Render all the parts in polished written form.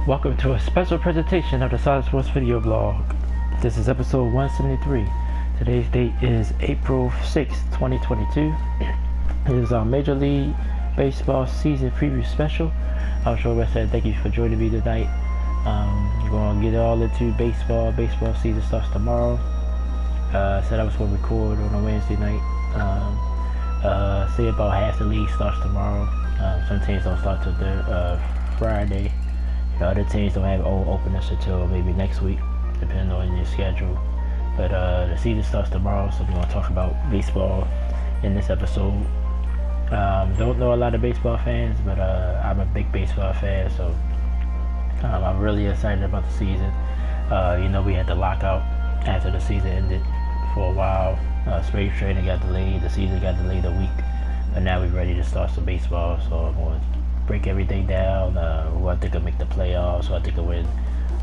Welcome to a special presentation of the Solid Sports video blog. This is episode 173. Today's date is April 6, 2022. It is our Major League Baseball season preview special. I'm sure I said thank you for joining me tonight. We're going to get all into baseball. Baseball season starts tomorrow. I said I was going to record on a Wednesday night. Say about half the league starts tomorrow. Some teams don't start till Friday. Other teams don't have openers until maybe next week, depending on your schedule. But the season starts tomorrow, so we're going to talk about baseball in this episode. Don't know a lot of baseball fans, but I'm a big baseball fan, so I'm really excited about the season. We had the lockout after the season ended for a while. Spring training got delayed, the season got delayed a week, but now we're ready to start some baseball, so I'm going to break everything down. Who I think will make the playoffs, who I think will win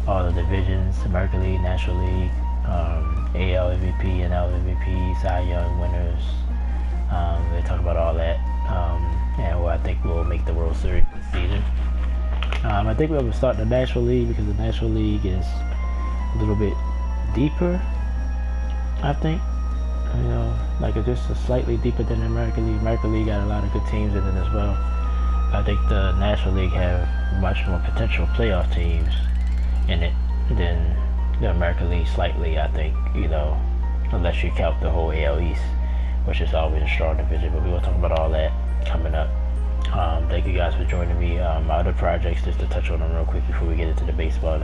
all the divisions, American League, National League, AL MVP, NL MVP, Cy Young winners. They talk about all that, and who I think will make the World Series this season. I think we'll start the National League because the National League is a little bit deeper, I think. It's just slightly deeper than the American League. American League got a lot of good teams in it as well. I think the National League have much more potential playoff teams in it than the American League slightly, I think, unless you count the whole AL East, which is always a strong division, but we will talk about all that coming up. Thank you guys for joining me. My other projects, just to touch on them real quick before we get into the baseball,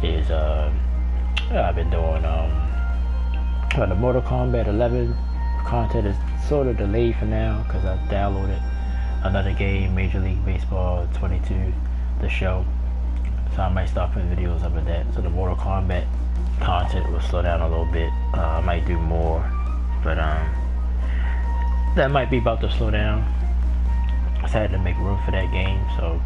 is I've been doing the Mortal Kombat 11 content is sort of delayed for now because I downloaded another game, Major League Baseball 22, the show. So I might start putting videos up of that. So the Mortal Kombat content will slow down a little bit. I might do more, but that might be about to slow down. I had to make room for that game, so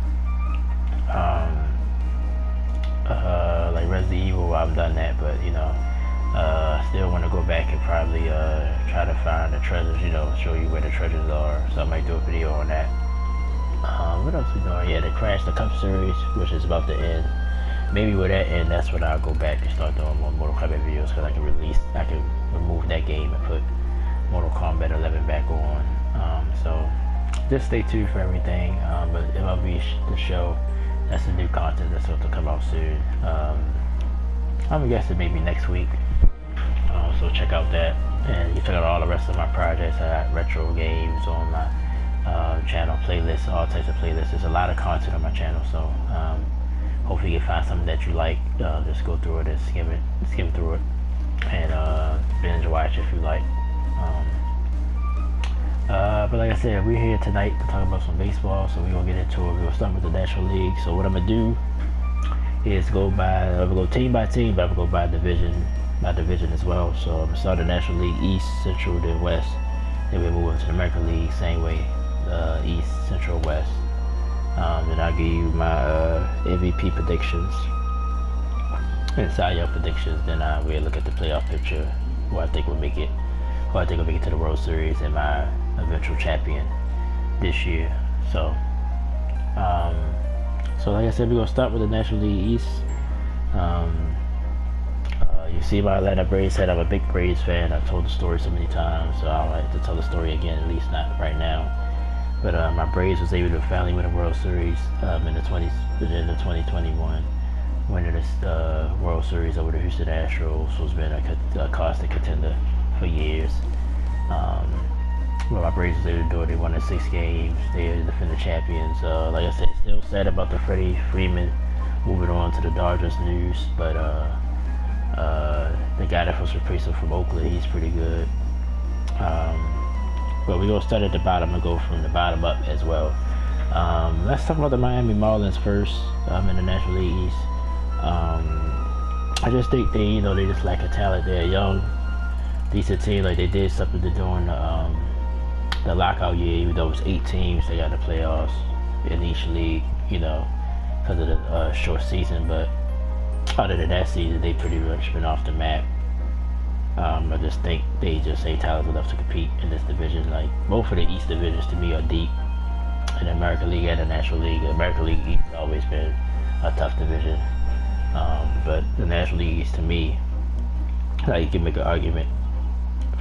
like Resident Evil, I've done that, but still want to go back and probably try to find the treasures, show you where the treasures are. So I might do a video on that. What else we doing? Yeah, the Crash the Cup series, which is about to end. Maybe with that end, that's when I'll go back and start doing more Mortal Kombat videos, because I can remove that game and put Mortal Kombat 11 back on. So just stay tuned for everything. But MLB the show, that's the new content that's supposed to come out soon. I'm guessing maybe next week. So check out that, and you can check out all the rest of my projects. I got retro games on my channel, playlists, all types of playlists. There's a lot of content on my channel, so hopefully you can find something that you like. Just go through it and skim through it, and binge watch if you like. But like I said, we're here tonight to talk about some baseball, so we're gonna get into it. We're gonna start with the National League. So what I'm gonna do is I'm gonna go team by team, but I'm gonna go by division as well. So I'm gonna start the National League East, Central, then West. Then we move into the American League, same way, East, Central, West. Then I'll give you my MVP predictions and Cy Young predictions. Then we'll look at the playoff picture, who I think will make it to the World Series, and my eventual champion this year. So like I said, we're gonna start with the National League East. You see my Atlanta Braves head. I'm a big Braves fan. I've told the story so many times, so I don't like to tell the story again, at least not right now. But my Braves was able to finally win a World Series in the 2021, winning this World Series over the Houston Astros, who's been a constant contender for years. My Braves was able to do it. They won in 6 games. They are the defending champions. Like I said, still sad about the Freddie Freeman moving on to the Dodgers news, but the guy that was replacing from Oakland, he's pretty good. But we're going to start at the bottom and go from the bottom up as well. Let's talk about the Miami Marlins first in the National League East. I just think they just lack a talent. They're a young, decent team. Like, they did something to during the lockout year, even though it was 8 teams, they got the playoffs in each league, because of the short season. But other than that season, they pretty much been off the map. I just think they just ain't talented enough to compete in this division. Like, both of the East divisions to me are deep. In the American League and the National League, the American League East has always been a tough division. But the National League is, to me, like, you can make an argument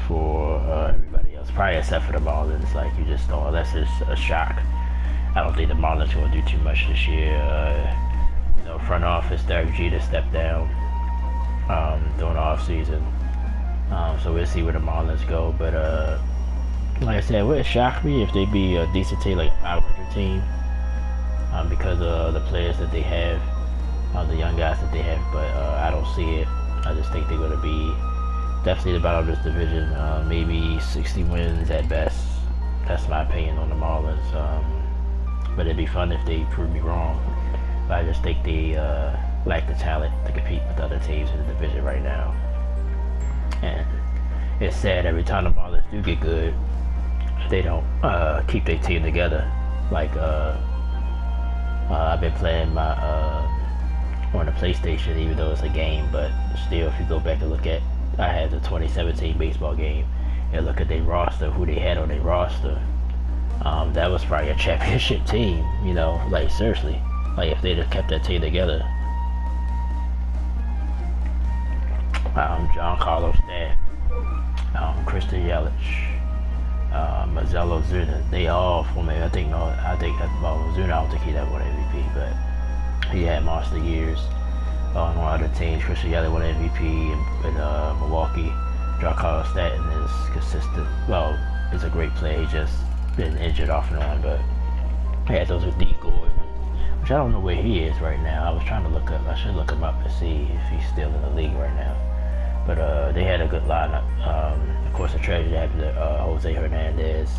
for everybody else, probably except for the Marlins. Like, you just don't, unless it's a shock. I don't think the Marlins will do too much this year. Front office, Derek Jeter stepped down during the off season. So we'll see where the Marlins go. But like I said, it would shock me if they be a decent team, like a 500 team, because of the players that they have, the young guys that they have. But I don't see it. I just think they're going to be definitely the bottom of this division. Maybe 60 wins at best. That's my opinion on the Marlins. But it'd be fun if they prove me wrong. But I just think they lack the talent to compete with other teams in the division right now. And it's sad every time the Marlins do get good, they don't keep their team together. Like I've been playing my on the PlayStation, even though it's a game, but still, if you go back and look at, I had the 2017 baseball game and look at their roster, who they had on their roster. That was probably a championship team, like seriously. Like if they'd have kept that team together. John Carlos Stan, Christian Yelich, Mazzello Zuna, they all for me. I think Zuna, I don't think he'd have won MVP, but he had monster years on other teams. Christian Yelich won MVP in Milwaukee. John Carlos Stanton is consistent. Well, he's a great player. He just been injured off and on, but yeah, those are D Gordon, which I don't know where he is right now. I was trying to look up. I should look him up and see if he's still in the league right now. But they had a good lineup. Of course, the tragedy happened to Jose Hernandez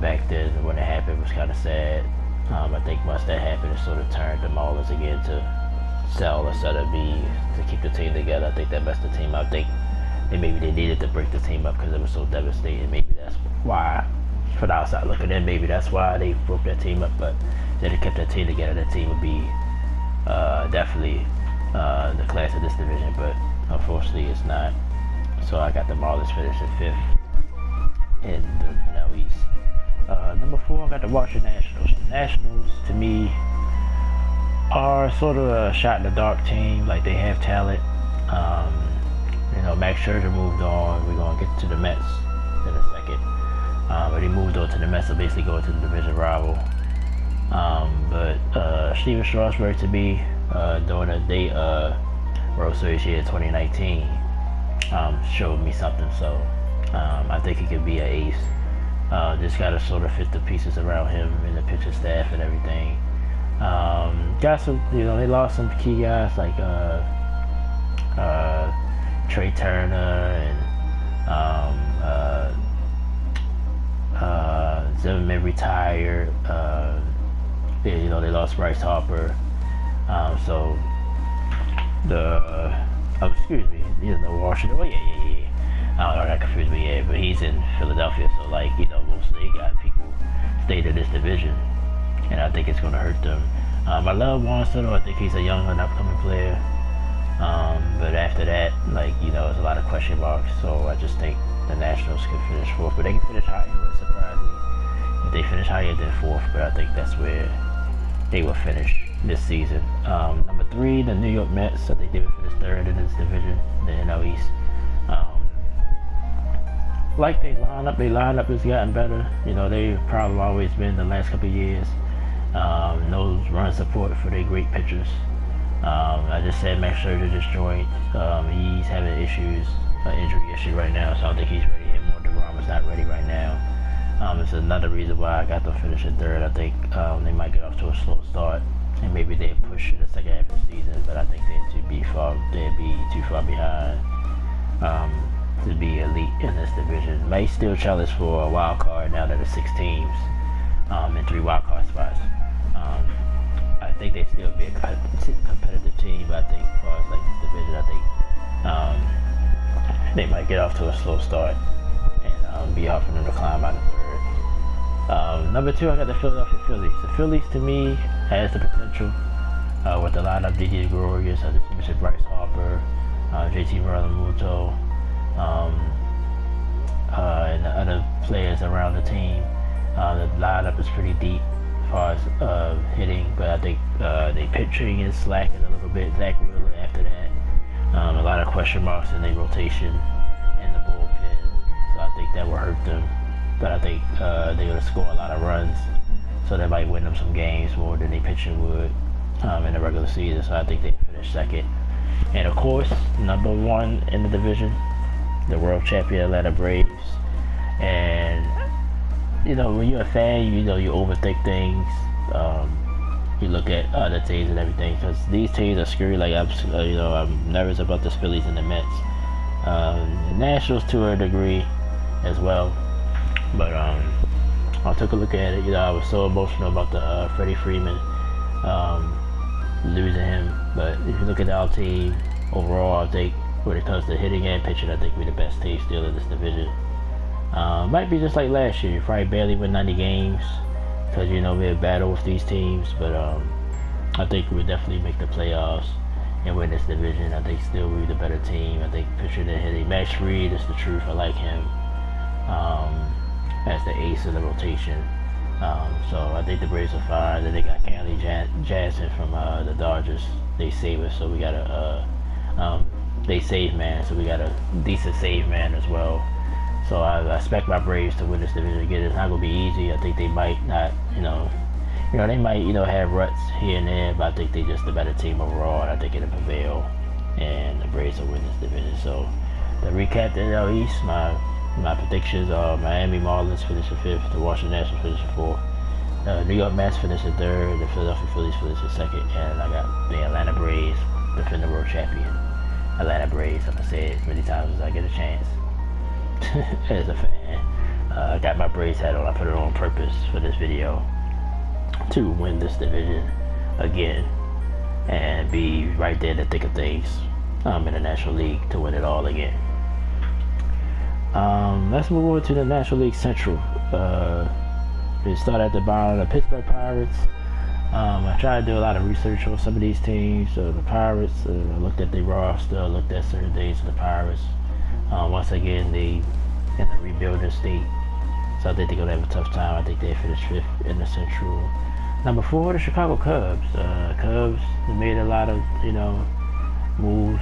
back then. When it happened, it was kind of sad. I think once that happened, it sort of turned the Marlins again to sell instead of to keep the team together. I think that messed the team up. I think maybe they needed to break the team up because it was so devastating. Maybe that's why, from the outside looking in, maybe that's why they broke that team up. But if they kept that team together, that team would be definitely the class of this division. But unfortunately, it's not. So I got the Marlins finishing 5th in the NL East. Number 4, I got the Washington Nationals. The Nationals, to me, are sort of a shot-in-the-dark team. Like, they have talent. Max Scherzer moved on. We're going to get to the Mets in a second. But he moved on to the Mets, so basically going to the division rival. But Steven Strasburg, to me, during the World Series here in 2019, showed me something. So I think he could be an ace. Just got to sort of fit the pieces around him and the pitching staff and everything. Got some, they lost some key guys like Trey Turner and Zimmerman retired. They lost Bryce Harper. So excuse me, Washington. Oh yeah. I don't know, I got confused, but yeah, but he's in Philadelphia, so mostly they got people stayed in this division, and I think it's going to hurt them. I love Juan Soto. I think he's a young and upcoming player. But after that, there's a lot of question marks. So I just think the Nationals can finish 4th, but they can finish higher. It would surprise me if they finish higher than 4th. But I think that's where they will finish this season. Number 3, the New York Mets. I think they will finish 3rd in this division, the NL East. Their lineup has gotten better. They've probably always been the last couple of years. No run support for their great pitchers. I just said Max Scherzer just joined. He's having issues, injury issue right now, so I don't think he's ready. And more DeGrom is not ready right now. It's another reason why I got them finishing 3rd. I think they might get off to a slow start, and maybe they push in the second half of the season. But I think they'd be too far behind to be elite in this division. May still challenge for a wild card now that it's 6 teams and 3 wild card spots. I think they still be a competitive team, but I think as far as this division, I think they might get off to a slow start and be hard for them to climb out of 3rd. Number 2, I got the Philadelphia Phillies. The Phillies, to me, has the potential with the lineup. Didi Gregorius, I just mentioned Bryce Harper, JT Realmuto, and the other players around the team. The lineup is pretty deep as far as hitting, but I think their pitching is slacking a little bit. Zach Wheeler after that. A lot of question marks in their rotation and the bullpen, so I think that will hurt them. But I think they're going to score a lot of runs, so they might win them some games more than their pitching would in the regular season. So I think they finish second. And of course, number one in the division, the world champion Atlanta Braves. And you know, when you're a fan, you know, you overthink things. You look at other teams and everything, because these teams are scary. Like I'm nervous about the Phillies and the Mets, the Nationals to a degree as well. But I took a look at it. You know, I was so emotional about the Freddie Freeman losing him. But if you look at our team overall, I think when it comes to hitting and pitching, I think we're the best team still in this division. Might be just like last year. You probably barely win 90 games because, you know, we had battle with these teams. But I think we'll definitely make the playoffs and win this division. I think still we're the better team. I think pitching and hitting. Max Fried is the truth. I like him as the ace of the rotation. So I think the Braves are fine. Then they got Kenley Jansen from the Dodgers. They save us, so we got they save man, so we got a decent save man as well. So I expect my Braves to win this division again. It's not gonna be easy. I think they might not, they might, have ruts here and there, but I think they're just the better team overall, and I think it'll prevail, and the Braves will win this division. So to recap the NL East, my predictions are Miami Marlins finishing 5th, the Washington Nationals finishing 4th, New York Mets finishing 3rd, the Philadelphia Phillies finishing 2nd, and I got the Atlanta Braves defending world champion. Atlanta Braves, I'm gonna say it as many times as I get a chance. As a fan, I got my Braves hat on. I put it on purpose for this video to win this division again and be right there in the thick of things in the National League to win it all again. Let's move on to the National League Central. We start at the bottom, the Pittsburgh Pirates. I tried to do a lot of research on some of these teams. The Pirates, I looked at their roster, I looked at certain days of the Pirates. Once again, they in the rebuilding state, so I think they're gonna have a tough time. I think they finished 5th in the Central. Number 4, the Chicago Cubs. Cubs made a lot of moves.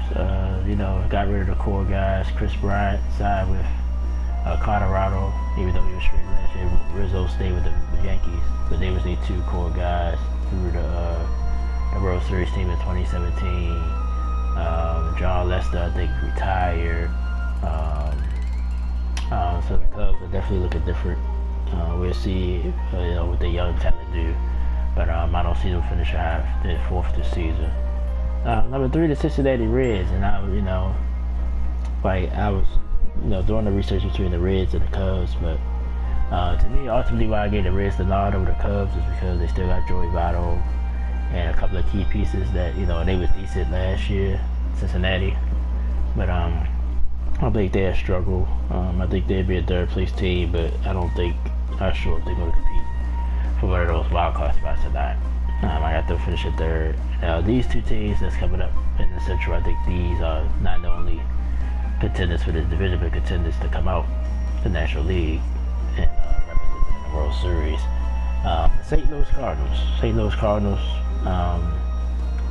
Got rid of the core guys. Chris Bryant signed with Colorado, even though he was traded last year. Rizzo stayed with the Yankees, but they was the 2 core guys through the World Series team in 2017. John Lester, I think, retired. So the Cubs are definitely looking different. We'll see what the young talent do, but I don't see them finish high in 4th this season. Number 3, the Cincinnati Reds, and I was doing the research between the Reds and the Cubs, but to me, ultimately, why I gave the Reds the nod over the Cubs is because they still got Joey Votto and a couple of key pieces that they was decent last year, Cincinnati, but I think they'll struggle. I think they'll be a 3rd place team, but I'm not sure if they're going to compete for one of those wild card spots or not. I got them finish at 3rd. Now, these 2 teams that's coming up in the Central, I think these are not only contenders for this division, but contenders to come out the National League and represent in the World Series. St. Louis Cardinals. St. Louis Cardinals,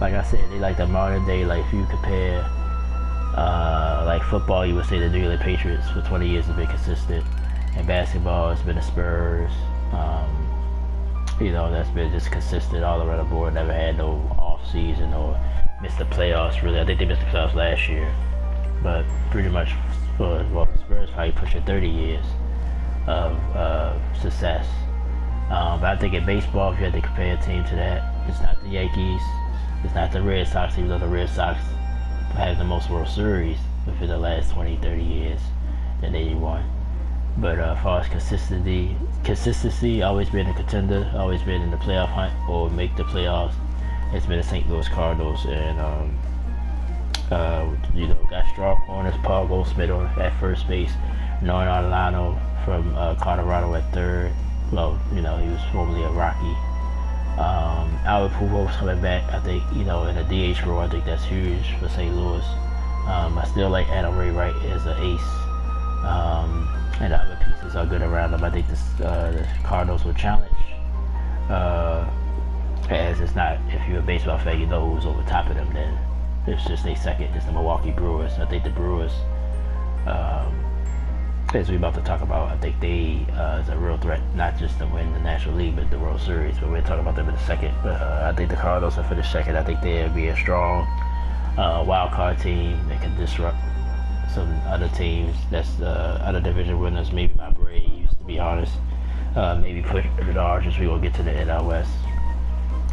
like I said, they like the modern day, like if you compare like football, you would say the New England Patriots for 20 years have been consistent. And basketball, it's been the Spurs. That's been just consistent all around the board. Never had no off season or missed the playoffs. Really, I think they missed the playoffs last year, but pretty much the Spurs probably pushing 30 years of success. But I think in baseball, if you had to compare a team to that, it's not the Yankees, it's not the Red Sox, even though the Red Sox have the most World Series within the last 20-30 years in 81. But as far as consistency, always been a contender, always been in the playoff hunt or make the playoffs. It's been the St. Louis Cardinals, and got strong corners. Paul Goldschmidt at first base, Nolan Arenado from Colorado at 3rd. Well, he was formerly a Rocky. Albert Pujols coming back, I think, in a DH role. I think that's huge for St. Louis. I still like Adam Wainwright as an ace. And the other pieces are good around them. I think the Cardinals will challenge As it's not, if you're a baseball fan, you know who's over top of them. Then it's just a second. It's the Milwaukee Brewers. I think the Brewers, as we're about to talk about, I think they is a real threat, not just to win the National League, but the World Series. But we'll talk about them in a second. But I think the Cardinals will finish second. I think they'll be a strong wild card team that can disrupt some other teams. That's other division winners. Maybe my Braves, to be honest. Maybe push the Dodgers. We will get to the NL West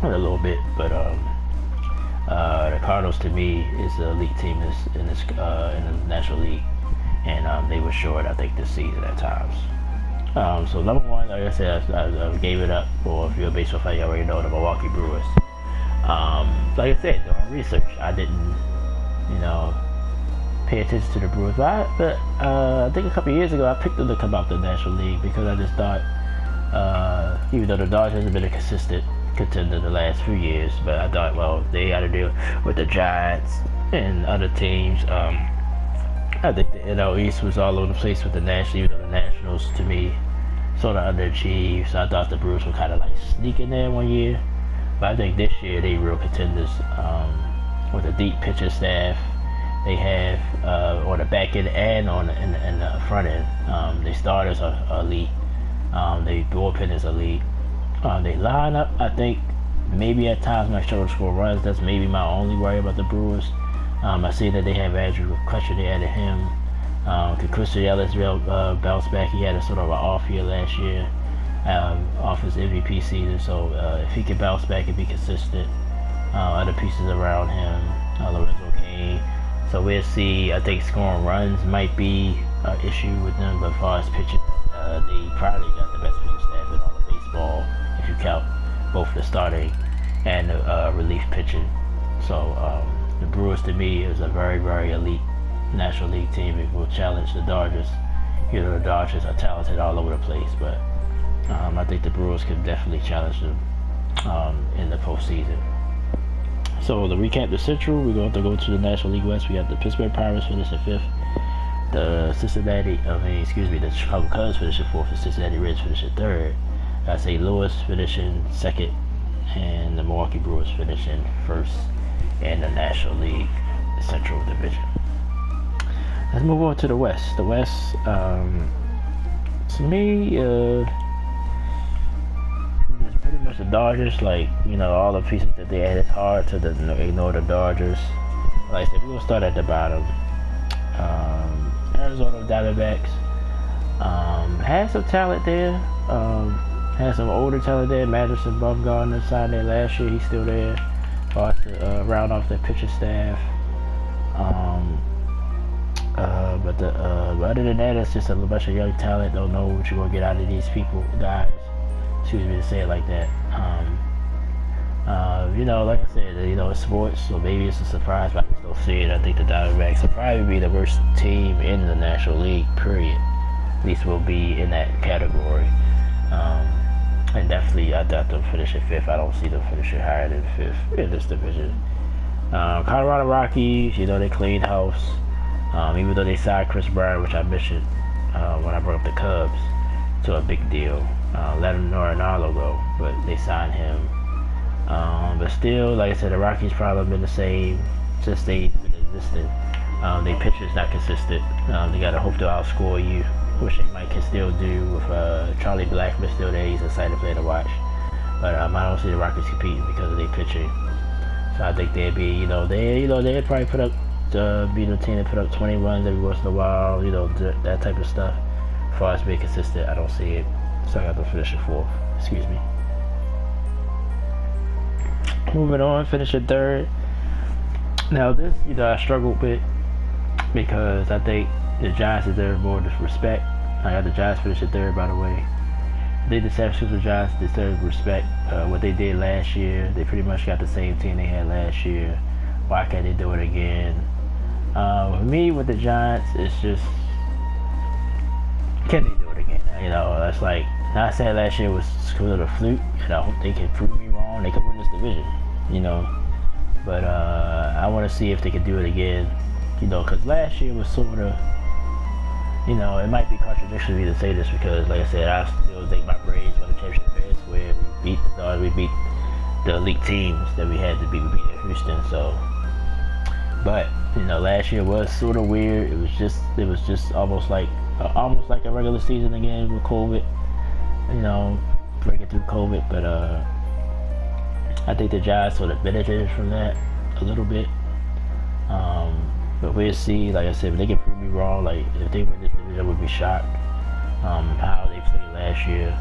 in a little bit, but the Cardinals to me is the elite team in the National League, and they were short, I think, this season at times. So number one, like I said, I gave it up. Or if you're a baseball fan, you already know the Milwaukee Brewers. Like I said, doing research, I didn't, pay attention to the Brewers, but I think a couple of years ago I picked them to come out the National League because I just thought, even though the Dodgers have been a consistent contender the last few years, but I thought, well, they got to deal with the Giants and other teams. I think the NL East was all over the place with the National, even though the Nationals, to me, sort of underachieved. So I thought the Brewers were kind of like sneaking there one year, but I think this year they real contenders with a deep pitching staff. They have on the back end and in the front end. Their starters are elite. Their bullpen is elite. They line up, I think, maybe at times might struggle to score runs. That's maybe my only worry about the Brewers. I see that they have Andrew McCutcheon. They added him. Could Christian Ellis bounce back? He had a sort of an off year last year, off his MVP season. So if he can bounce back and be consistent, other pieces around him, Lorenzo Cain. So we'll see. I think scoring runs might be an issue with them, but as far as pitching, they probably got the best pitching staff in all of baseball, if you count both the starting and the relief pitching. So the Brewers, to me, is a very, very elite National League team. It will challenge the Dodgers. The Dodgers are talented all over the place, but I think the Brewers can definitely challenge them in the postseason. So to recap the Central, we're going to go to the National League West. We got the Pittsburgh Pirates finishing 5th. The Chicago Cubs finishing 4th. The Cincinnati Reds finishing 3rd. St. Louis finishing 2nd. And the Milwaukee Brewers finishing 1st in the National League Central Division. Let's move on to the West. The West, to me, pretty much the Dodgers, all the pieces that they add. It's hard to ignore the Dodgers. Like I said, we're going to start at the bottom. Arizona Diamondbacks has some talent there. Has some older talent there. Madison Bumgarner signed there last year. He's still there. Hard to round off their pitching staff. But other than that, it's just a bunch of young talent. Don't know what you're going to get out of these guys. Excuse me to say it like that. Like I said, it's sports, so maybe it's a surprise, but I just don't see it. I think the Diamondbacks will probably be the worst team in the National League, period. At least will be in that category. And definitely, I doubt they'll finish at 5th. I don't see them finishing higher than 5th in this division. Colorado Rockies, they cleaned house. Even though they signed Chris Bryant, which I mentioned when I brought up the Cubs, to a big deal. Let Arenado go, but they signed him. But still, like I said, the Rockies probably have been the same since they've been existing. Their pitcher's not consistent. They got to hope to outscore you, which they might can still do with Charlie Blackmon still there. He's a exciting player to watch. But I don't see the Rockies competing because of their pitching. So I think they'd be, they'd probably put up, be the team that put up 20 runs every once in a while, that type of stuff. As far as being consistent, I don't see it. So I got to finish at 4th. Excuse me. Moving on, finish at 3rd. Now this, I struggled with because I think the Giants deserve more respect. I got the Giants finish at 3rd, by the way. I think the San Francisco Giants deserve respect. What they did last year, they pretty much got the same team they had last year. Why can't they do it again? For me, with the Giants, it's just, can they do it again? That's like, not saying last year was because of the fluke, and I hope they can prove me wrong. They could win this division, But I want to see if they can do it again, because last year was sort of, it might be contradictory to say this because, like I said, I still think my Braves won the championship appearance where we beat the Dodgers. We beat the elite teams that we had to beat. We beat Houston. So, but last year was sort of weird. It was just almost like a regular season again with COVID. Breaking through COVID, but I think the Giants sort of benefited from that a little bit. But we'll see. Like I said, if they can prove me wrong, like if they win this division, I would be shocked. How they played last year.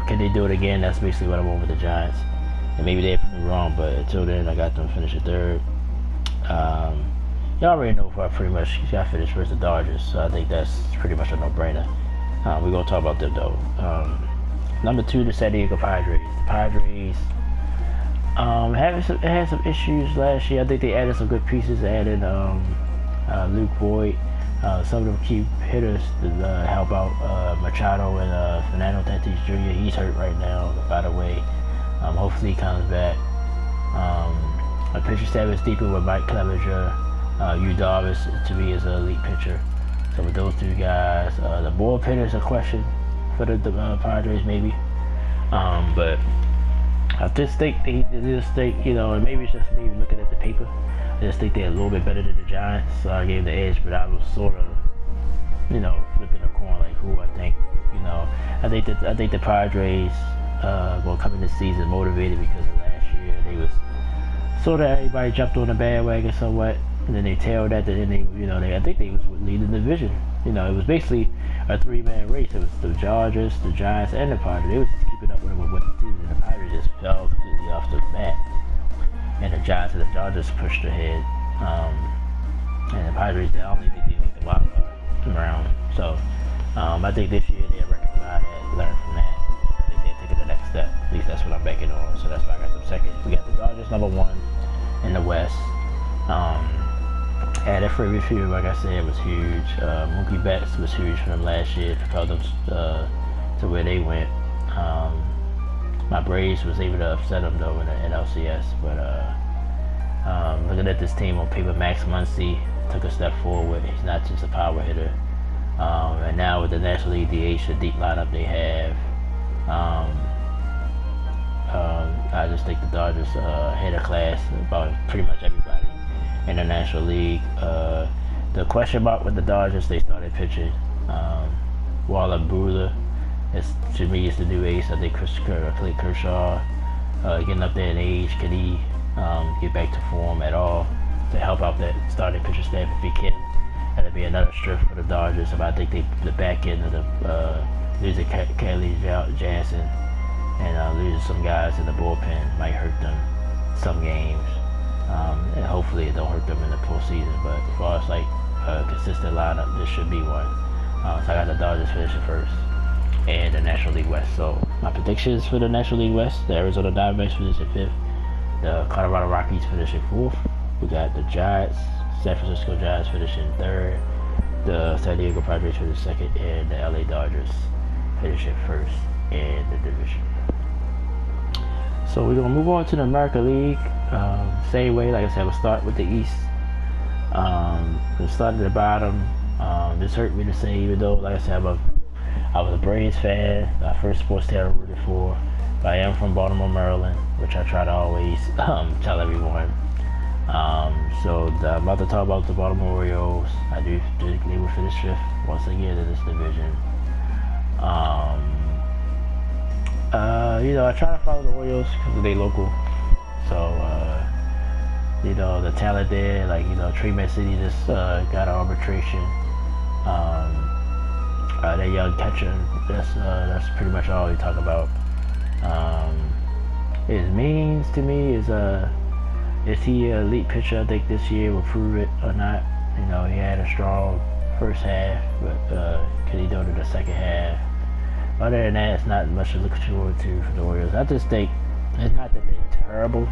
Can they do it again? That's basically what I want with the Giants. And maybe they prove me wrong, but until then, I got them finishing third. Y'all already know if I pretty much got finished versus the Dodgers, so I think that's pretty much a no-brainer. We're gonna talk about them though. Number 2, the San Diego Padres. The Padres had some issues last year. I think they added some good pieces. They added Luke Voigt, some of the key hitters to help out Machado and Fernando Tatis Jr. He's hurt right now, by the way. Hopefully he comes back. My pitcher staff is deeper with Mike Clevenger. Yu Darvish to me is an elite pitcher. So with those 2 guys, the bullpen is a question for the Padres maybe. But I just think and maybe it's just me looking at the paper. I just think they're a little bit better than the Giants, so I gave the edge. But I was sort of, flipping a coin like who I think. I think the Padres will come in this season motivated because of last year. They was sort of everybody jumped on the bandwagon somewhat, and then they tailed that. And then I think they was leading the division. It was basically a 3-man race. It was the Dodgers, the Giants, and the Padres. They was just keeping up with what to do, and the Padres just fell completely off the mat. And the Giants and the Dodgers pushed ahead. And the Padres, I don't think they make the wild card round. So I think this year they'll rectify that, learn from that. I think they're taking the next step. At least that's what I'm banking on. So that's why I got them second. We got the Dodgers number 1 in the West. And that Freddie Field, like I said, was huge. Mookie Betts was huge for them last year, propelled them to where they went. My Braves was able to upset them though in the NLCS, but looking at this team on paper, Max Muncy took a step forward. He's not just a power hitter. And now with the National League DH, the deep lineup they have, I just think the Dodgers hit a class about pretty much everybody in the National League. The question mark with the Dodgers, they started pitching. Waller Brewer, to me, is the new ace. I think Clayton Kershaw, getting up there in age, can he get back to form at all to help out that starting pitcher staff if he can? That'd be another strength for the Dodgers. But I think the back end of the losing Kelly Jansen and losing some guys in the bullpen might hurt them some games. And hopefully it don't hurt them in the postseason. But as far as like a consistent lineup, this should be one. So I got the Dodgers finishing first and the National League West. So my predictions for the National League West: the Arizona Diamondbacks finishing 5th, the Colorado Rockies finishing 4th. We got the Giants, San Francisco Giants finishing 3rd, the San Diego Padres finishing 2nd, and the LA Dodgers finishing 1st in the division. So we're gonna move on to the American League. Same way, like I said, we'll start with the East. We'll start at the bottom. This hurt me to say, even though, like I said, I was a Braves fan. My first sports team I rooted for. But I am from Baltimore, Maryland, which I try to always tell everyone. So I'm about to talk about the Baltimore Orioles. I do think they will finish 5th once again in this division. I try to follow the Orioles because they're local. So, the talent there, like, Trey Mancini just got an arbitration. That young catcher, that's pretty much all we talk about. His means to me is he an elite pitcher? I think this year will prove it or not. He had a strong first half, but could he do it in the second half? Other than that, it's not much to look forward to for the Orioles. I just think it's not that they're terrible.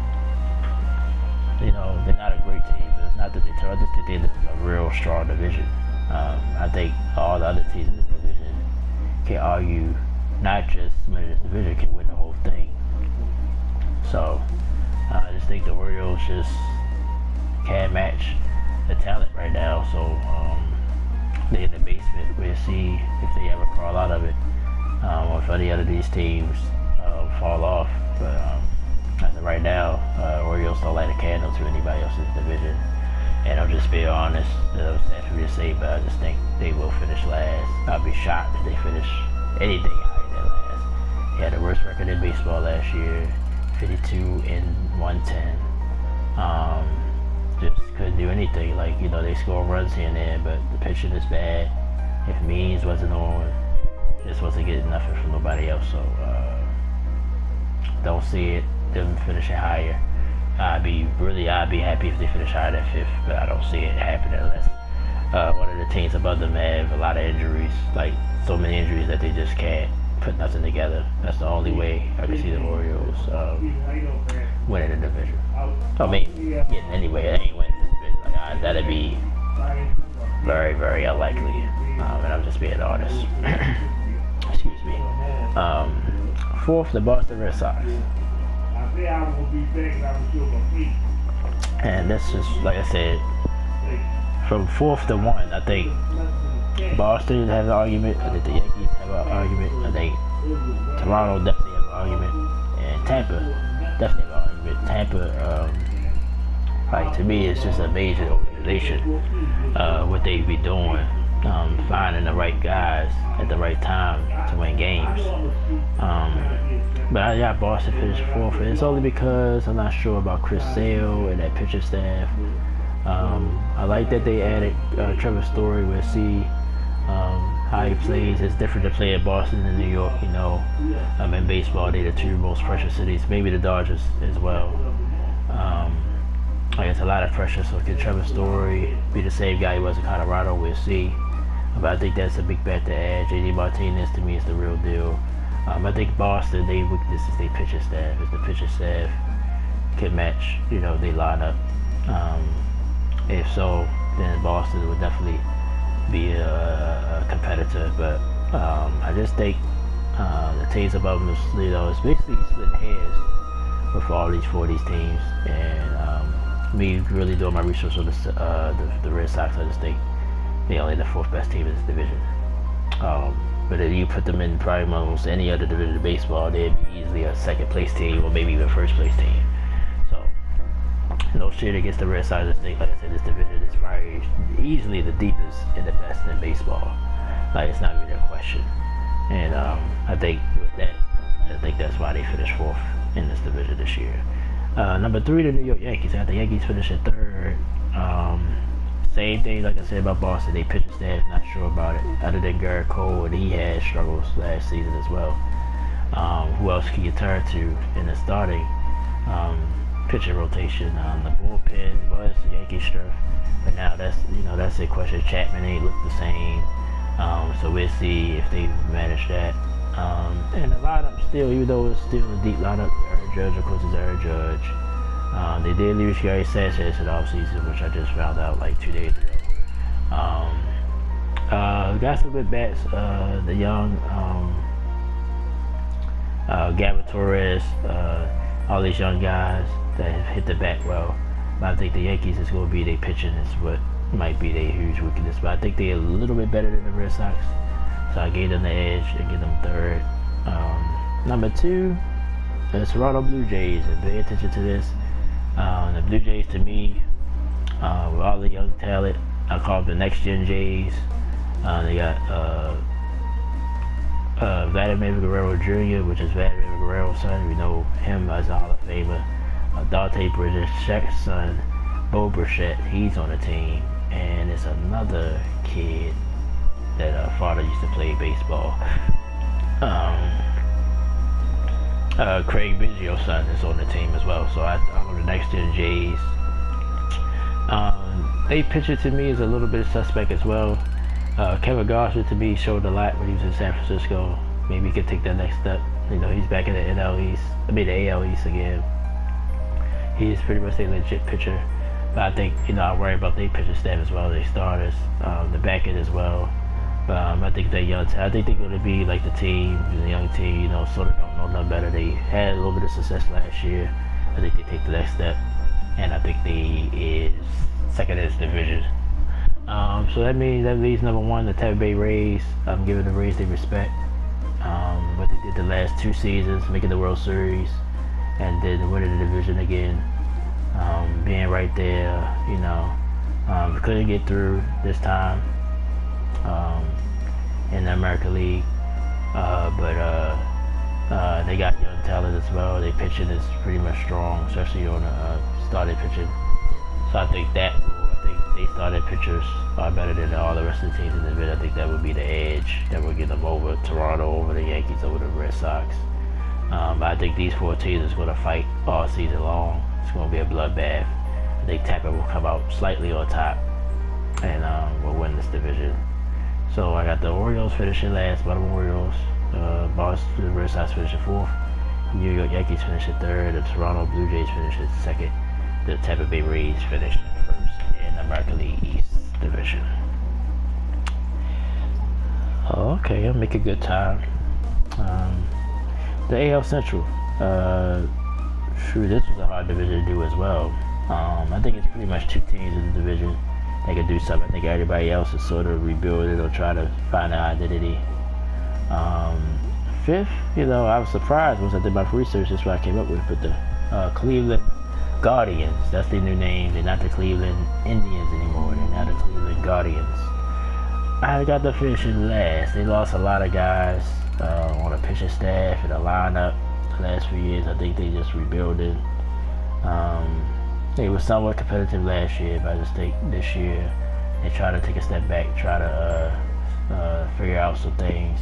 They're not a great team, but it's not that they're terrible. I just think they're in a real strong division. I think all the other teams in the division can argue not just win this division, can win the whole thing. So I just think the Orioles just can't match the talent right now. So they're in the basement. We'll see if they ever crawl out of it. Or if any other of these teams fall off. But as of right now, Orioles don't like the Cardinals or anybody else's division. And I'll just be honest, it's sad for me to say, but I just think they will finish last. I'll be shocked if they finish anything higher than last. They had the worst record in baseball last year, 52-110. Just couldn't do anything. Like, you know, they score runs here and there, but the pitching is bad. If Means wasn't on, just wasn't getting nothing from nobody else. So don't see it them finishing higher. I'd be happy if they finish higher than 5th, but I don't see it happening unless one of the teams above them have a lot of injuries, like so many injuries that they just can't put nothing together. That's the only way I can see the Orioles winning the division. I mean, getting anyway, they ain't winning the division. Like, that'd be very, very unlikely. And I'm just being honest. Excuse me. 4th, the Boston Red Sox. And that's just, like I said, from 4th to 1, I think Boston has an argument. I think the Yankees have an argument. I think Toronto definitely have an argument. And Tampa definitely have an argument. Tampa, like, to me, it's just a major organization. What they be doing, finding the right guys at the right time to win games. But I got Boston finished 4th. And it's only because I'm not sure about Chris Sale and that pitcher staff. I like that they added Trevor Story. We'll see how he plays. It's different to play in Boston and New York, you know. In baseball, they're the 2 most pressure cities. Maybe the Dodgers as well. I guess a lot of pressure, so can Trevor Story be the same guy he was in Colorado? We'll see. But I think that's a big bet to add. JD Martinez, to me, is the real deal. I think Boston, their weakness is their pitcher staff. If the pitcher staff can match, you know, they line up. If so, then Boston would definitely be a competitor. But I just think the teams above them, you know, it's basically splitting hairs with all these 4 of these teams. And me really doing my research on the Red Sox, I just think they're only the 4th best team in this division. But if you put them in probably almost any other division of baseball, they'd be easily a 2nd place team or maybe even 1st place team. So, no shit against the Red Sox. I think, like I said, this division is probably easily the deepest and the best in baseball. Like, it's not even a question. And I think with that, I think that's why they finished 4th in this division this year. Number 3, the New York Yankees. I got the Yankees finishing 3rd. Same thing, like I said about Boston. They pitching staff, not sure about it. Other than Garrett Cole, and he had struggles last season as well. Who else can you turn to in the starting pitching rotation? The bullpen was the Yankees' strength, but now that's a question. Chapman ain't look the same, so we'll see if they manage that. And the lineup still, even though it's still a deep lineup, Aaron Judge, of course, is Aaron Judge. They did lose Gary Sanchez in the offseason, which I just found out like 2 days ago. Got some good bats. The young Gavin Torres, all these young guys that have hit the bat well. But I think the Yankees is going to be their pitching is what might be their huge weakness. But I think they're a little bit better than the Red Sox. So I gave them the edge and give them 3rd. Number 2, the Toronto Blue Jays. And pay attention to this. The Blue Jays, to me, with all the young talent, I call them the next gen Jays. They got Vladimir Guerrero Jr., which is Vladimir Guerrero's son. We know him as a Hall of Famer. Dante Bridges, Shaq's son, Bo Bichette, he's on the team. And it's another kid that father used to play baseball. Craig Biggio's son is on the team as well. So I'm on the next gen Jays. They pitcher to me is a little bit suspect as well. Kevin Garcia to me showed a lot when he was in San Francisco. Maybe he could take that next step. You know, he's back in the the AL East again. He is pretty much a legit pitcher. But I think, you know, I worry about their pitcher staff as well, their starters, the back end as well. But I think they're young. I think they're going to be like the team, the young team, you know, sort of don't know nothing better. They had a little bit of success last year. I think they take the next step. And I think they is second in this division. So that means that leaves number 1, the Tampa Bay Rays. I'm giving the Rays their respect. what they did the last 2 seasons, making the World Series, and then winning the division again, being right there, we couldn't get through this time in the American League, but they got young talent as well. Their pitching is pretty much strong, especially on started pitching. So I think they started pitchers are better than all the rest of the teams in the division. I think that would be the edge that would get them over Toronto, over the Yankees, over the Red Sox. But I think these 4 teams are going to fight all season long. It's going to be a bloodbath. I think Tampa will come out slightly on top and will win this division. So I got the Orioles finishing last, Baltimore Orioles, Boston Red Sox finishing 4th, New York Yankees finishing 3rd, the Toronto Blue Jays finishing 2nd, the Tampa Bay Rays finishing 1st in the American League East division. Okay, I'll make a good time. The AL Central, this was a hard division to do as well. I think it's pretty much 2 teams in the division that can do something. I think everybody else is sort of rebuilding or trying to find their identity. 5th, I was surprised once I did my research. That's what I came up with. But the Cleveland Guardians, that's their new name. They're not the Cleveland Indians anymore. They're now the Cleveland Guardians. I got them finishing last. They lost a lot of guys on the pitching staff and the lineup the last few years. I think they just rebuilding. They were somewhat competitive last year, but I just think this year they try to take a step back, try to figure out some things.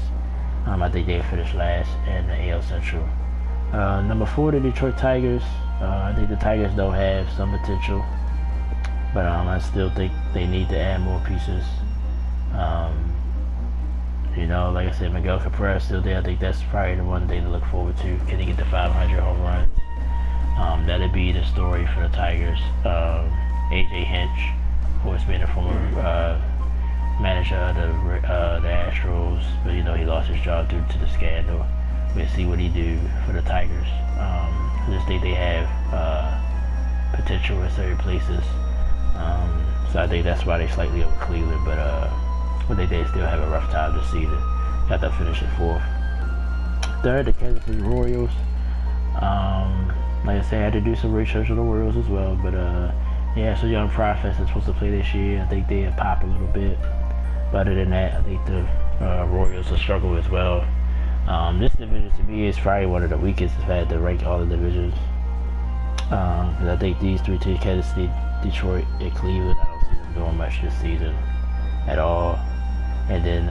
I think they finished last in the AL Central. Number 4, the Detroit Tigers. I think the Tigers don't have some potential, but I still think they need to add more pieces. Like I said, Miguel Cabrera is still there. I think that's probably the one thing to look forward to. Can he get the 500 home runs? That'd be the story for the Tigers. AJ Hinch, of course, being a former manager of the Astros, but he lost his job due to the scandal. We'll see what he do for the Tigers. I just think they have potential in certain places. So I think that's why they're slightly over Cleveland, but they still have a rough time this season. Got that finish at 4th. 3rd, the Kansas City Royals. Like I said, I had to do some research on the Royals as well, but it's a young prospects that's supposed to play this year. I think they'll pop a little bit. But other than that, I think the Royals will struggle as well. This division to me is probably one of the weakest if I had to rank all the divisions. Because I think these 3 teams, Kansas City, Detroit, and Cleveland, I don't see them doing much this season at all. And then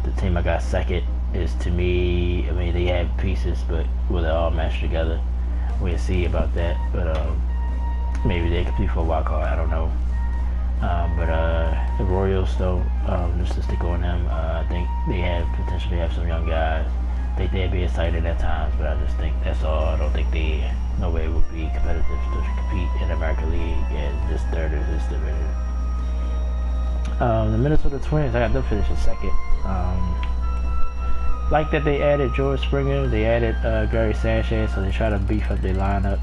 the team I got 2nd is, to me, they have pieces, but will they all match together? We'll see about that. But maybe they compete for a wild card, I don't know. But the Royals, though, just to stick on them, I think they have potentially have some young guys. I think they'd be excited at times, but I just think that's all. I don't think nobody would be competitive to compete in the American League and this 3rd of this division. The Minnesota Twins, I got them finishing 2nd. Like that they added George Springer, they added Gary Sanchez, so they try to beef up their lineup.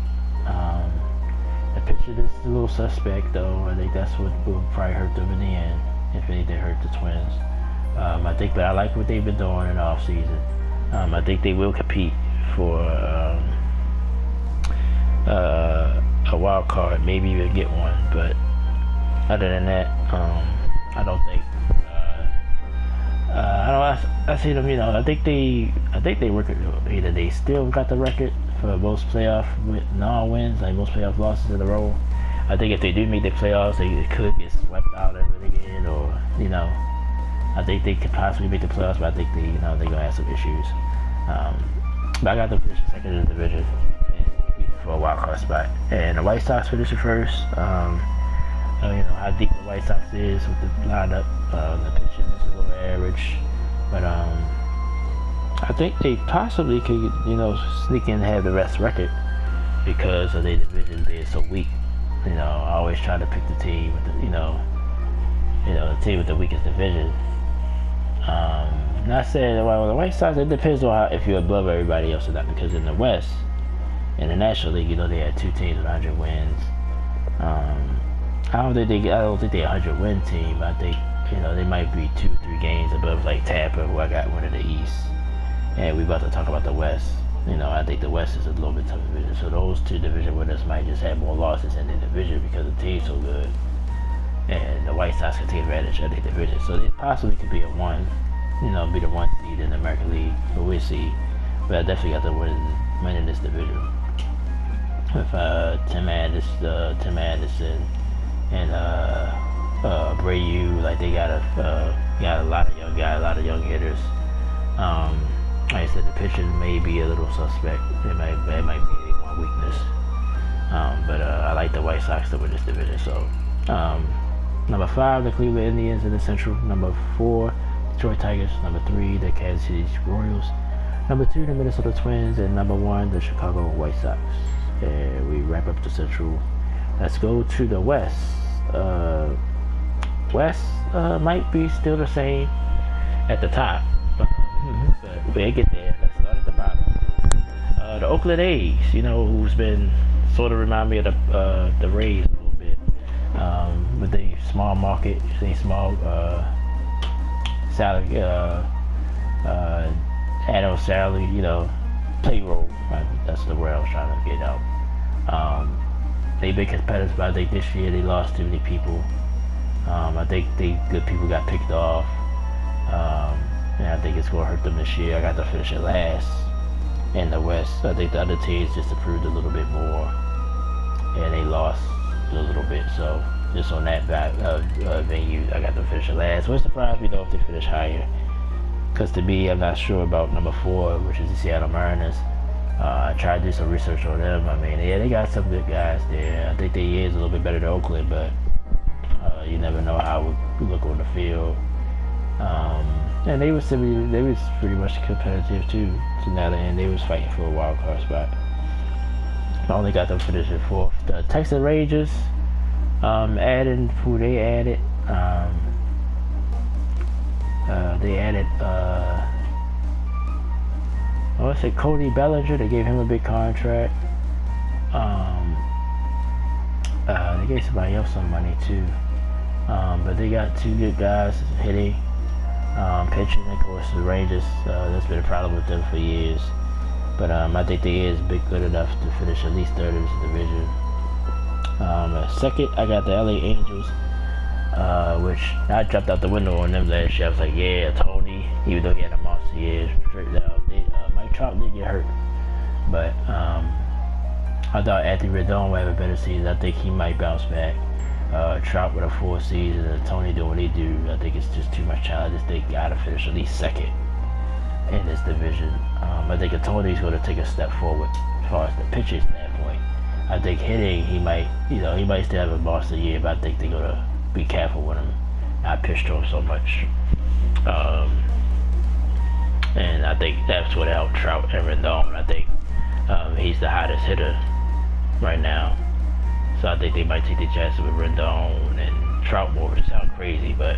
The pitcher is a little suspect, though. I think that's what will probably hurt them in the end, if anything hurt the Twins. But I like what they've been doing in the off season. I think they will compete for a wild card, maybe even get one. But other than that, I don't think. I see them. I think they work. Either they still got the record for most playoff non-wins, like most playoff losses in a row. I think if they do make the playoffs, they could get swept out of it again, or I think they could possibly make the playoffs, but I think they're gonna have some issues. But I got them finishing 2nd in the division for a wild card spot, and the White Sox finishing 1st. How deep the White Sox is with the lineup, the pitching is a little average, but I think they possibly could, sneak in and have the best record because of their division being so weak. I always try to pick the team with the team with the weakest division. Not saying the White Sox, it depends on if you're above everybody else or not, because in the West, in the National League, they had 2 teams with 100 wins. I don't think they're a 100 win team. I think they might be 2 or 3 games above like Tampa, who I got one of the East. and we're about to talk about the West. I think the West is a little bit tougher division. So those two division winners might just have more losses in the division because the team's so good, and the White Sox can take advantage of the division. So they possibly could be a one, be the one seed in the American League, but we'll see. But I definitely got to win in this division. With Tim Anderson and Abreu, like they got a lot of young guys, a lot of young hitters. Like I said, the pitching may be a little suspect. It might be one weakness. But I like the White Sox to win this division. So number 5, the Cleveland Indians in the Central. Number 4, Detroit Tigers. Number 3, the Kansas City Royals. Number 2, the Minnesota Twins. And number 1, the Chicago White Sox. And we wrap up the Central. Let's go to the West. West might be still the same at the top. But we'll get there. Let's start at the bottom. The Oakland A's, who's been sort of remind me of the Rays a little bit. With the small market, small salary, annual salary, payroll. That's the word I was trying to get out. They've been competitive, but I think this year they lost too many people. I think good people got picked off. And I think it's going to hurt them this year. I got to finish it last in the West. I think the other teams just improved a little bit more, and they lost a little bit. So just on that venue, I got to finish it last. Wouldn't surprise me though if they finish higher. Because to me, I'm not sure about number 4, which is the Seattle Mariners. I tried to do some research on them. I mean, yeah, they got some good guys there. I think they is a little bit better than Oakland, but you never know how it would look on the field. And they was pretty much competitive too. To now the end, they was fighting for a wild card spot. I only got them finishing 4th. The Texas Rangers, adding who they added. They added I want to say Cody Bellinger. They gave him a big contract. They gave somebody else some money too. But they got 2 good guys hitting. Pitching, of course, the Rangers. That's been a problem with them for years. But I think they is good enough to finish at least 3rd in this division. Second, I got the LA Angels, which I jumped out the window on them last year. I was like, yeah, Tony, even though he had a monster year, straight down. Mike Trout did get hurt. But I thought Anthony Rendon would have a better season. I think he might bounce back. Trout with a full season and Tony doing what he do, I think it's just too much challenge. They gotta finish at least 2nd in this division. I think Tony's going to take a step forward as far as the pitching standpoint. I think hitting, he might still have a monster year, but I think they're going to be careful with him. I pitched to him so much. And I think that's what helped Trout and Rendon. I think he's the hottest hitter right now. So I think they might take the chances with Rendon and Trout more. It sounds crazy, but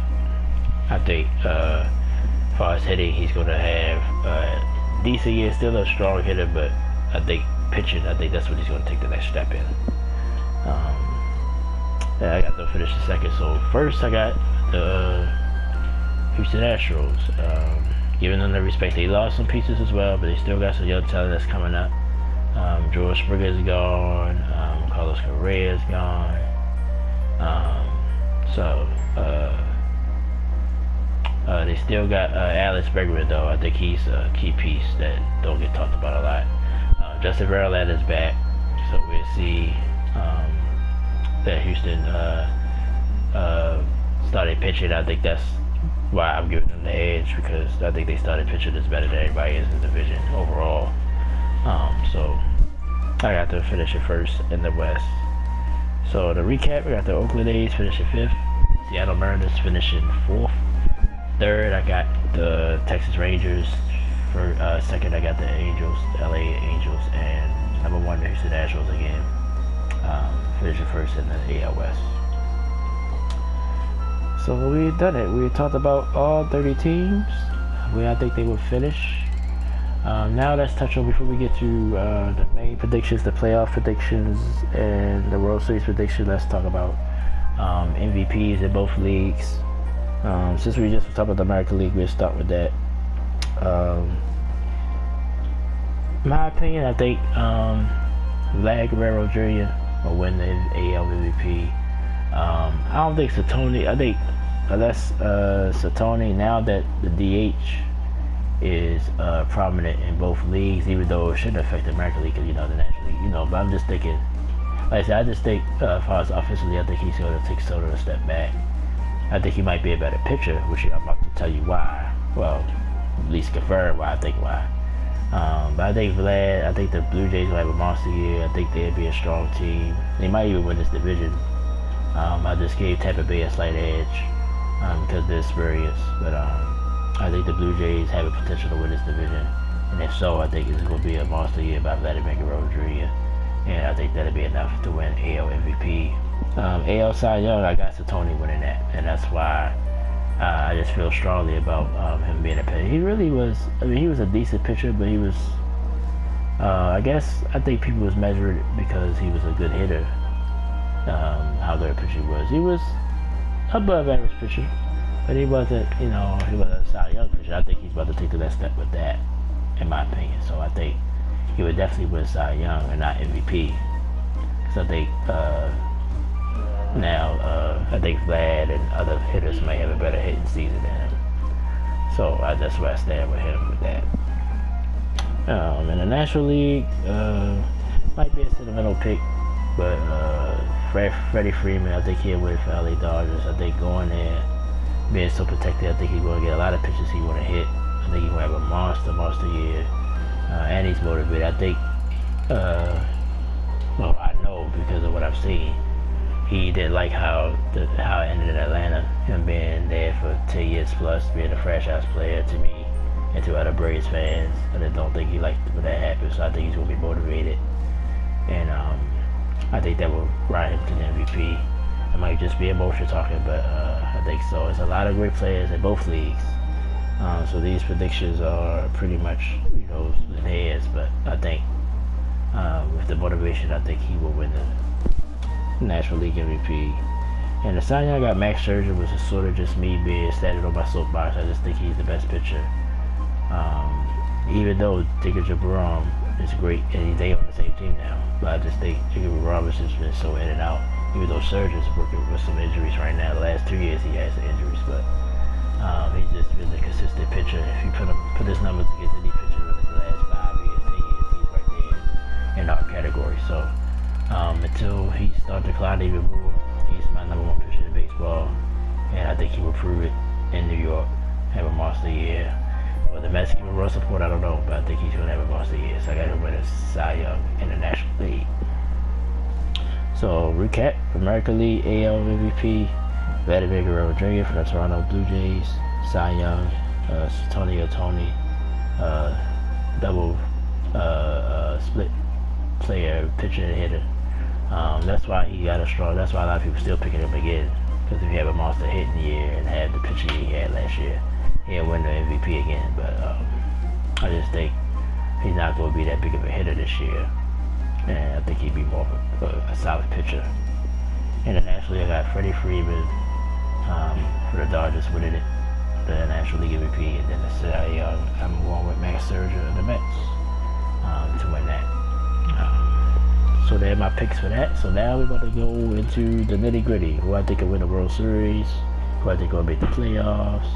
I think as far as hitting, he's going to have a decent year. Still a strong hitter, but I think pitching, I think that's what he's going to take the next step in. I got to finish the 2nd. So first I got the Houston Astros. Giving them the respect. They lost some pieces as well, but they still got some young talent that's coming up. George Springer's gone. Carlos Correa's gone. They still got Alex Bregman though. I think he's a key piece that don't get talked about a lot. Justin Verlander's back, so we'll see that Houston started pitching. I think that's why I'm giving them the edge, because I think they started pitching this better than everybody is in the division overall. So I got to finish it 1st in the West. So to recap, we got the Oakland A's finishing 5th, Seattle Mariners finishing 4th. 3rd, I got the Texas Rangers. For 2nd, I got the Angels, the LA Angels, and number 1, the Houston Astros again. Finishing 1st in the AL West. So we've done it. We talked about all 30 teams, where I think they will finish. Now let's touch on, before we get to the main predictions, the playoff predictions, and the World Series prediction, let's talk about MVPs in both leagues. Since we just talked about the American League, we'll start with that. my opinion, I think Vlad Guerrero Jr. will win the AL MVP. I don't think Satoni. I think unless Satoni, now that the DH is prominent in both leagues, even though it shouldn't affect the American League, because the National League, but I'm just thinking. Like I said, I just think as far as offensively, I think he's going to take Soto a step back. I think he might be a better pitcher, which I'm about to tell you why. Well, at least confirm why I think why. But I think Vlad, I think the Blue Jays will have a monster year. I think they'll be a strong team. They might even win this division. I just gave Tampa Bay a slight edge because they're spurious. But I think the Blue Jays have a potential to win this division. And if so, I think it's going to be a monster year by Vladimir Guerrero Jr. And I think that'll be enough to win AL MVP. AL Cy Young, I got Satoni winning that. And that's why I just feel strongly about him being a pitcher. He really was, he was a decent pitcher, but he was, I think people was measuring it because he was a good hitter, how their pitching was. He was above average pitcher, but he wasn't, he wasn't a Cy Young pitcher. I think he's about to take the next step with that, in my opinion. So I think he would definitely win Cy Young and not MVP. Because I think, I think Vlad and other hitters may have a better hitting season than him. So that's where I stand with him with that. In the National League, might be a sentimental pick, but Freddie Freeman, I think he'll win for LA Dodgers. I think going there, being so protected, I think he's going to get a lot of pitches he want to hit. I think he's going to have a monster year. And he's motivated. I think, I know because of what I've seen, he didn't like how it ended in Atlanta. Him being there for 10 years plus, being a franchise player to me and to other Braves fans. I just don't think he liked when that happened. So I think he's going to be motivated. And I think that will ride him to the MVP. It might just be emotion talking, but I think so. There's a lot of great players in both leagues. So these predictions are pretty much, in heads, but I think with the motivation, I think he will win the National League MVP. And the Cy Young, I got Max Scherzer, which is sort of just me being standing on my soapbox. I just think he's the best pitcher. Even though Jacob DeGrom is great, and they on the same team now, but I just think Jacob DeGrom has just been so in and out. Even though Scherzer's working with some injuries right now, the last 2 years he has injuries, but he's just been a consistent pitcher. If you put his numbers against any pitcher in the last 5 years, 10 years, he's right there in our category. So until he starts to decline even more, he's my number one pitcher in baseball, and I think he will prove it in New York, have a monster year. Well, the Mets give him run support, I don't know, but I think he's going to have a monster year. So I got him win a Cy Young in the National League. So recap: American League AL MVP, Vladimir Guerrero Jr. from the Toronto Blue Jays, Cy Young, Tony Ohtani, double split player, pitcher and hitter. That's why he got a strong. That's why a lot of people still picking him again. Because if you have a monster hitting year and have the pitcher he had last year, he'll win the MVP again. But I just think he's not going to be that big of a hitter this year, and I think he'd be more of a solid pitcher. Internationally, I got Freddie Freeman for the Dodgers winning it, the National League MVP, and then the Cy Young, I'm going with Max Scherzer and the Mets to win that. So they're my picks for that. So now we're about to go into the nitty gritty. Who I think will win the World Series, who I think will make the playoffs.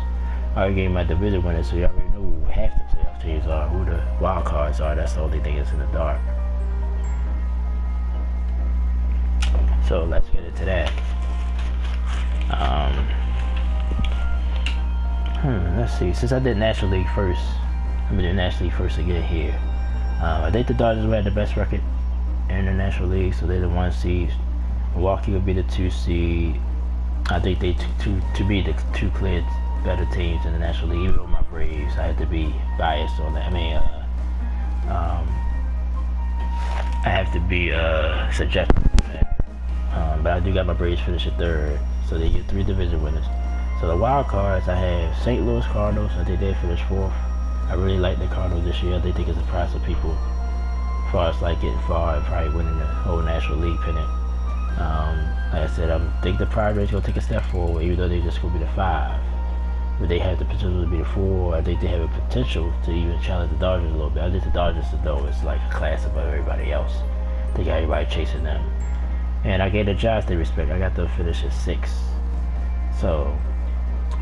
I already gave my division winners, so you already know who half the playoff teams are, who the wild cards are. That's the only thing that's in the dark. So let's get into that. Let's see. Since I did National League first, I'm gonna do National League first again here. I think the Dodgers will have the best record in the National League, so they're the 1 seed. Milwaukee will be the 2 seed. I think they to be the 2 clear better teams in the National League. Even though my Braves, I had to be biased on that. I mean, I have to be subjective. But I do got my Braves finishing 3rd, so they get 3 division winners. So the wild cards, I have St. Louis Cardinals. I think they finished 4th. I really like the Cardinals this year. I think they can surprise some people as far as like getting far and probably winning the whole National League pennant. Like I said, I think the Padres gonna take a step forward, even though they just gonna be the 5. but they have the potential to be the 4. I think they have a potential to even challenge the Dodgers a little bit. I think the Dodgers, though, is like a class above everybody else. They got everybody chasing them. And I gave the Giants their respect. I got them finish at 6. So,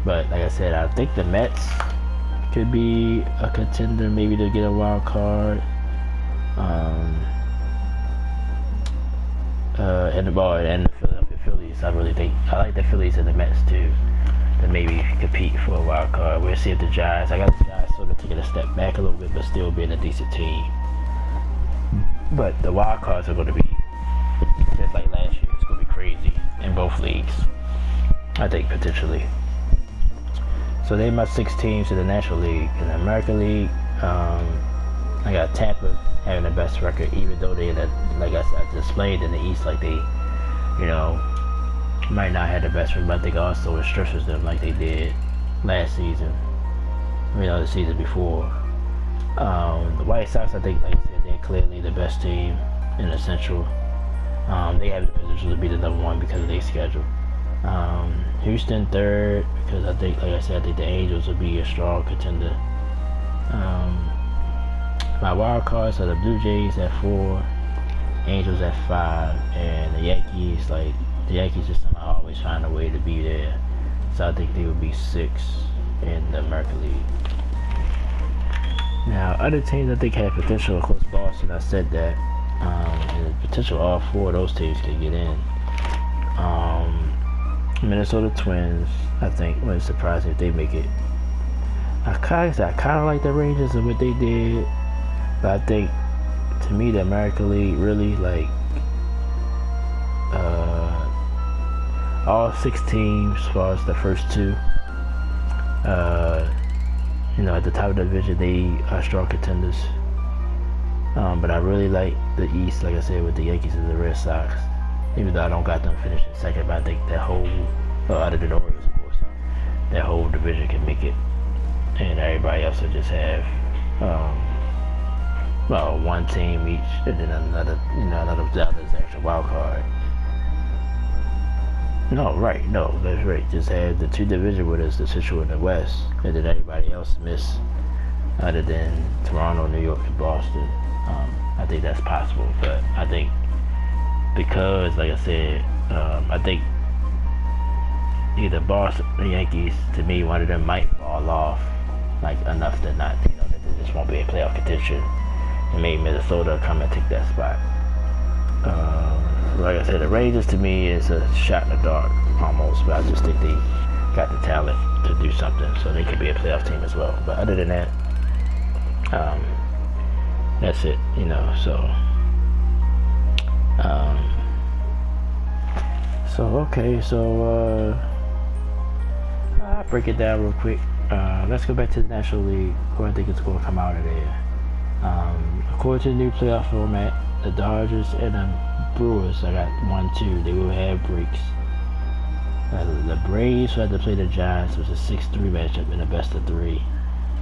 but like I said, I think the Mets could be a contender, maybe to get a wild card. And the Philadelphia Phillies. I like the Phillies and the Mets too, to maybe compete for a wild card. We'll see if the Giants. I got the Giants sort of taking a step back a little bit, but still being a decent team. But the wild cards are going to be just like last year. It's going to be crazy in both leagues, I think, potentially. So they my 6 teams in the National League. In the American League, I got Tampa having the best record, even though they, like I said, displayed in the East, like they, might not have the best record, but I think also it stresses them like they did last season. The season before. The White Sox, I think, like I said, they're clearly the best team in the Central. They have the potential to be the number 1 because of their schedule. Houston 3rd, because I think, like I said, I think the Angels will be a strong contender. My wild cards are the Blue Jays at 4, Angels at 5, and the Yankees. Like the Yankees just somehow always find a way to be there. So I think they would be 6 in the American League. Now, other teams I think have potential. Of course, Boston. I said that. And the potential all 4 of those teams can get in. Minnesota Twins, I think, wouldn't surprise me if they make it. I kind of like the Rangers and what they did, but I think, to me, the American League really, like, all 6 teams as far as the first 2. At the top of the division, they are strong contenders. But I really like the East, like I said, with the Yankees and the Red Sox. Even though I don't got them finishing second, but I think that whole, other than the Orioles, of course, that whole division can make it. And everybody else will just have, 1 team each, and then another is extra wild card. No, that's right. Just have the 2 division winners, the Central and the West, and then everybody else miss, other than Toronto, New York, and Boston. I think that's possible, but I think because, like I said, I think either Boston or Yankees, to me, one of them might fall off, like enough to not, that they just won't be in playoff contention, and maybe Minnesota come and take that spot. Like I said, the Rangers to me is a shot in the dark almost, but I just think they got the talent to do something, so they could be a playoff team as well. But other than that, that's it, so I'll break it down real quick. Let's go back to the National League, who I think is going to come out of there. According to the new playoff format, the Dodgers and the Brewers, I got 1-2. They will have breaks. The Braves who had to play the Giants was a 6-3 matchup in the best of 3.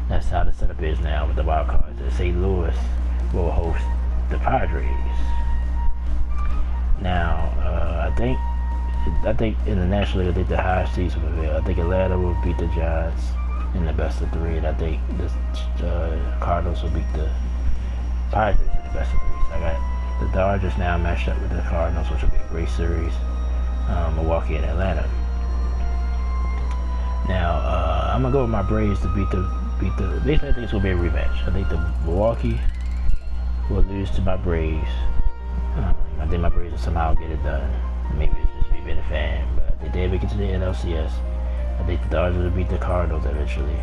That's how the setup is now with the wild cards. And St. Louis will host the Padres. Now, I think in the National League, I think the highest seeds will prevail. I think Atlanta will beat the Giants in the best of 3, and I think the Cardinals will beat the Padres in the best of 3. So I got the Dodgers now matched up with the Cardinals, which will be a great series. Milwaukee and Atlanta. Now, I'm gonna go with my Braves to beat the. Basically, I think it's gonna be a rematch. I think the Milwaukee will lose to my Braves. I think my Braves will somehow get it done. Maybe it's just me being a fan, but I think they make it to the NLCS. I think the Dodgers will beat the Cardinals eventually.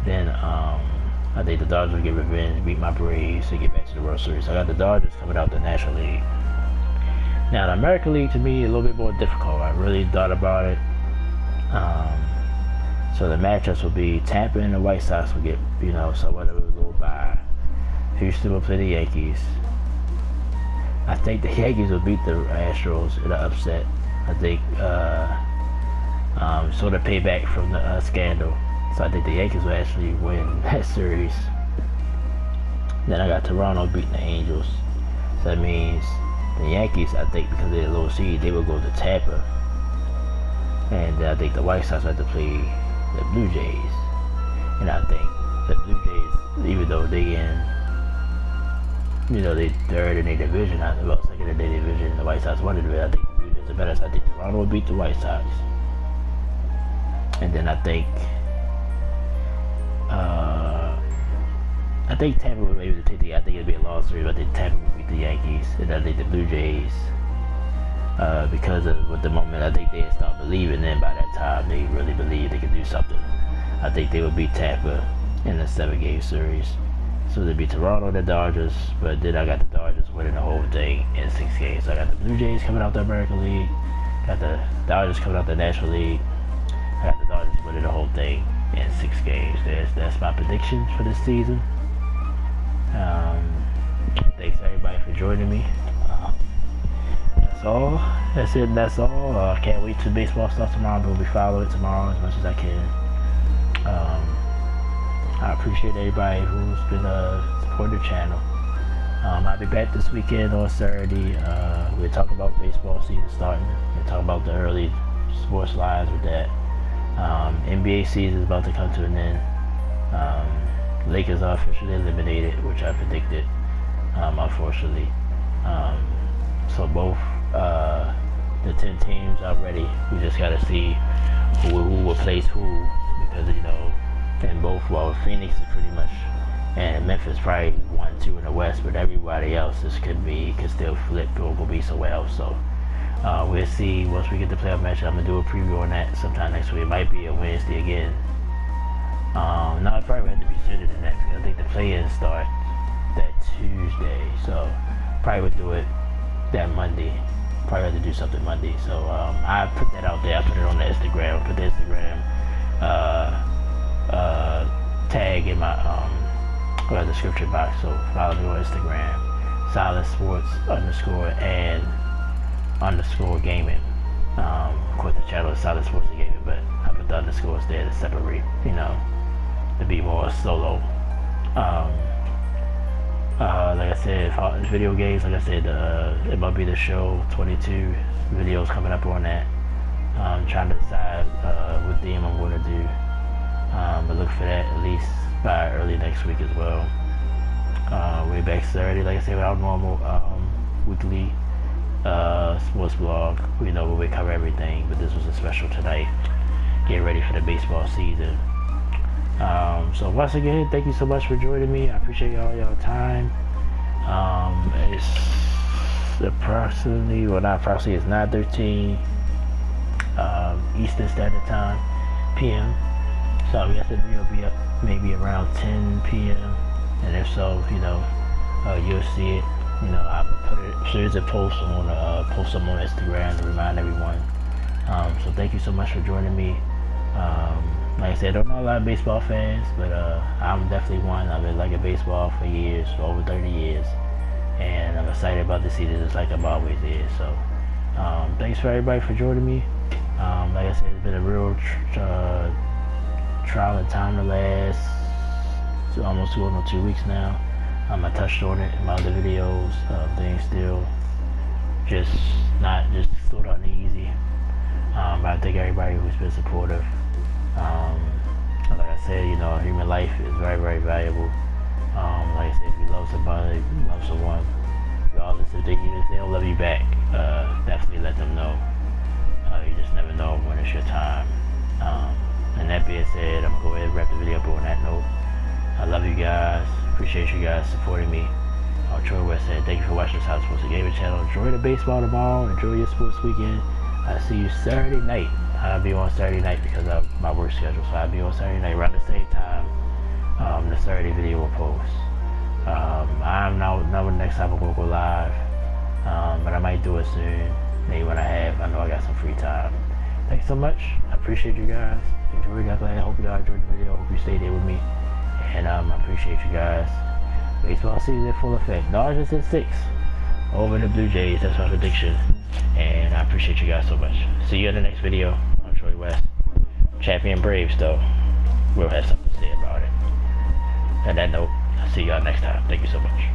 Then I think the Dodgers will get revenge, beat my Braves, and get back to the World Series. So I got the Dodgers coming out the National League. Now the American League to me is a little bit more difficult. I really thought about it. So the matchups will be Tampa and the White Sox will get, somewhat of a little bye. Houston will play the Yankees. I think the Yankees will beat the Astros in an upset. I think sort of payback from the scandal. So I think the Yankees will actually win that series. Then I got Toronto beating the Angels. So that means the Yankees, I think, because they're a low seed, they will go to Tampa. And I think the White Sox have to play the Blue Jays. And I think the Blue Jays, even though they they third in their division, well, second in their division, the White Sox won the division. I think the Blue Jays are better. So I think Toronto will beat the White Sox. And then I think Tampa would be able to take I think it'd be a long series, but I think Tampa would beat the Yankees. And I think the Blue Jays, because of with the moment, I think they start believing. Then by that time, they really believe they could do something. I think they would beat Tampa in the 7-game series. So they'd be Toronto and the Dodgers, but then I got the Dodgers winning the whole thing in 6 games. So I got the Blue Jays coming out the American League, got the Dodgers coming out the National League. I got the Dodgers winning the whole thing in 6 games. That's my predictions for this season. Thanks everybody for joining me. That's all. That's it. That's all. Can't wait till baseball starts tomorrow. But we'll be following it tomorrow as much as I can. I appreciate everybody who's been supporting the channel. I'll be back this weekend on Saturday. We'll talk about baseball season starting. We'll talk about the early sports lives with that. NBA season is about to come to an end. Lakers are officially eliminated, which I predicted, unfortunately. So both the 10 teams are ready. We just got to see who will place who, because and both, well, Phoenix is pretty much, and Memphis probably 1-2 in the West, but everybody else could still flip or go be somewhere else. So we'll see once we get the playoff match. I'm gonna do a preview on that sometime next week. It might be a Wednesday again. No, it probably have to be sooner than that, because I think the play-in start that Tuesday, so probably would do it that Monday. Probably have to do something Monday. So I put that out there. I put it on the Instagram. Put the Instagram tag in my description box. So follow me on Instagram, _sports_and_gaming. Of course, the channel is Silent Sports and Gaming, but I put the underscores there to separate, to be more solo. Like I said, video games, like I said, MLB The Show 22 videos coming up on that. I'm trying to decide what theme I'm going to do. But look for that at least by early next week as well. We're back Saturday, like I said, with our normal weekly sports blog. Where we cover everything, but this was a special tonight. Get ready for the baseball season. So once again, thank you so much for joining me. I appreciate y'all time. It's approximately, it's 9:13 Eastern Standard Time, PM. So I guess the video will be up maybe around 10 PM. And if so, you'll see it. I'll put a series of posts on Instagram to remind everyone. So thank you so much for joining me. Like I said, I don't know a lot of baseball fans, but I'm definitely one. I've been liking baseball for years, for over 30 years, and I'm excited about the season just like I'm always is. So thanks for everybody for joining me. Like I said, it's been a real trial and time to last almost going on 2 weeks now. I touched on it in my other videos. Things still just sort of uneasy. But I thank everybody who's been supportive. Like I said, human life is very, very valuable. Like I said, if you love somebody, you love someone, regardless if they don't love you back, definitely let them know. You just never know when it's your time. And that being said, I'm going to go ahead and wrap the video up on that note. I love you guys. Appreciate you guys supporting me. Troy West said, thank you for watching this House Sports and Gaming channel. Enjoy the baseball tomorrow. Enjoy your sports weekend. I'll see you Saturday night. I'll be on Saturday night because of my work schedule. So I'll be on Saturday night around the same time. The Saturday video will post. I'm not when next time I'm going to go live. But I might do it soon. Maybe when I know I got some free time. Thanks so much. I appreciate you guys. Enjoy it. I hope you guys enjoyed the video. I hope you stayed there with me. And I appreciate you guys. Baseball season in full effect. Dodgers at 6 over the Blue Jays. That's my prediction. And I appreciate you guys so much. See you in the next video. I'm Troy West. Champion Braves, though. We'll have something to say about it. On that note, I'll see y'all next time. Thank you so much.